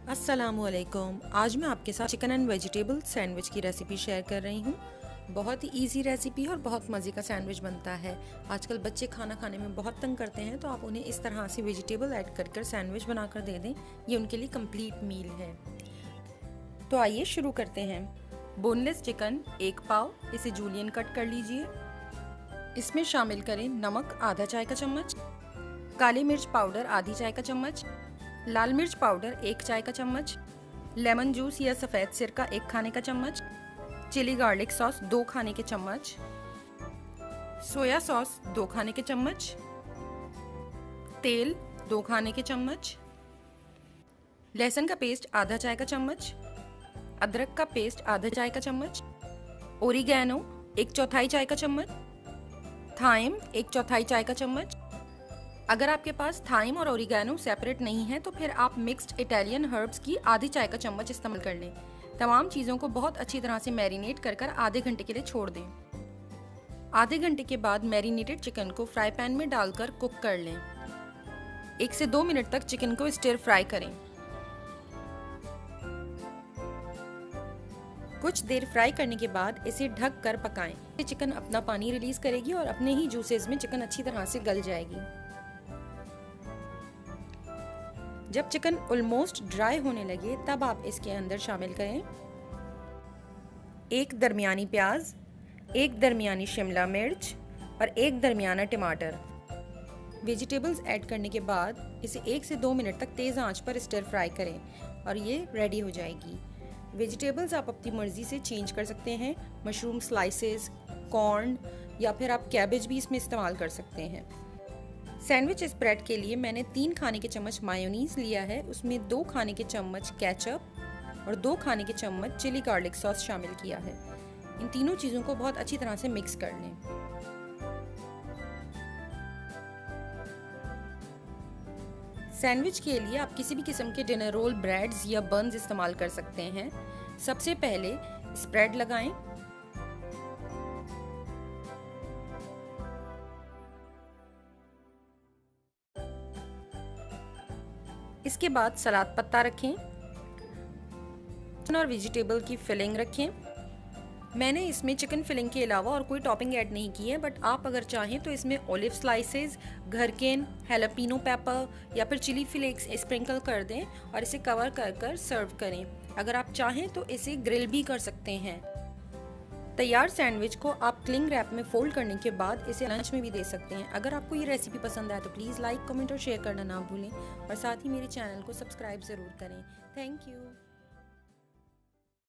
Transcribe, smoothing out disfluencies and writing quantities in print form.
अस्सलामुअलैकुम। आज मैं आपके साथ चिकन एंड वेजिटेबल सैंडविच की रेसिपी शेयर कर रही हूँ। बहुत ही इजी रेसिपी है और बहुत मज़े का सैंडविच बनता है। आजकल बच्चे खाना खाने में बहुत तंग करते हैं, तो आप उन्हें इस तरह से वेजिटेबल ऐड कर सैंडविच बनाकर दे दें। ये उनके लिए कंप्लीट मील है। तो आइए शुरू करते हैं। बोनलेस चिकन 1 पाव, इसे जूलियन कट कर लीजिए। इसमें शामिल करें नमक आधा चाय का चम्मच, काली मिर्च पाउडर आधी चाय का चम्मच, लाल मिर्च पाउडर 1 चाय का चम्मच, लेमन जूस या सफ़ेद सिरका 1 खाने का चम्मच, चिली गार्लिक सॉस 2 खाने के चम्मच, सोया सॉस 2 खाने के चम्मच, तेल 2 खाने के चम्मच, लहसुन का पेस्ट आधा चाय का चम्मच, अदरक का पेस्ट आधा चाय का चम्मच, ओरिगैनो 1/4 चाय का चम्मच, थाइम 1/4 चाय का चम्मच। अगर आपके पास थाइम और ओरिगैनो सेपरेट नहीं है तो फिर आप मिक्स्ड इटालियन हर्ब्स की आधी चाय का चम्मच इस्तेमाल कर लें। तमाम चीज़ों को बहुत अच्छी तरह से मैरिनेट कर आधे घंटे के लिए छोड़ दें। आधे घंटे के बाद मैरिनेटेड चिकन को फ्राई पैन में डालकर कुक कर लें। 1 से 2 मिनट तक चिकन को स्टिर फ्राई करें। कुछ देर फ्राई करने के बाद इसे ढक कर पकाएं। चिकन अपना पानी रिलीज करेगी और अपने ही जूसेस में चिकन अच्छी तरह से गल जाएगी। जब चिकन ऑलमोस्ट ड्राई होने लगे तब आप इसके अंदर शामिल करें 1 दरमियानी प्याज, 1 दरमियानी शिमला मिर्च और 1 दरमियाना टमाटर। वेजिटेबल्स ऐड करने के बाद इसे 1 से 2 मिनट तक तेज़ आंच पर स्टर फ्राई करें और ये रेडी हो जाएगी। वेजिटेबल्स आप अपनी मर्ज़ी से चेंज कर सकते हैं। मशरूम स्लाइसेस, कॉर्न या फिर आप कैबेज भी इसमें इस्तेमाल कर सकते हैं। सैंडविच स्प्रेड के लिए मैंने 3 खाने के चम्मच मायोनीज़ लिया है। उसमें 2 खाने के चम्मच केचप और 2 खाने के चम्मच चिली गार्लिक सॉस शामिल किया है। इन तीनों चीज़ों को बहुत अच्छी तरह से मिक्स कर लें। सैंडविच के लिए आप किसी भी किस्म के डिनर रोल, ब्रेड्स या बन्स इस्तेमाल कर सकते हैं। सबसे पहले स्प्रेड लगाएं। इसके बाद सलाद पत्ता रखें और वेजिटेबल की फिलिंग रखें। मैंने इसमें चिकन फिलिंग के अलावा और कोई टॉपिंग ऐड नहीं की है, बट आप अगर चाहें तो इसमें ऑलिव स्लाइसेस, घरकेन, हैलापिनो पेपर या फिर चिली फ्लेक्स स्प्रिंकल कर दें और इसे कवर कर सर्व करें। अगर आप चाहें तो इसे ग्रिल भी कर सकते हैं। तैयार सैंडविच को आप क्लिंग रैप में फोल्ड करने के बाद इसे लंच में भी दे सकते हैं। अगर आपको ये रेसिपी पसंद आए तो प्लीज़ लाइक, कमेंट और शेयर करना ना भूलें और साथ ही मेरे चैनल को सब्सक्राइब ज़रूर करें। Thank you.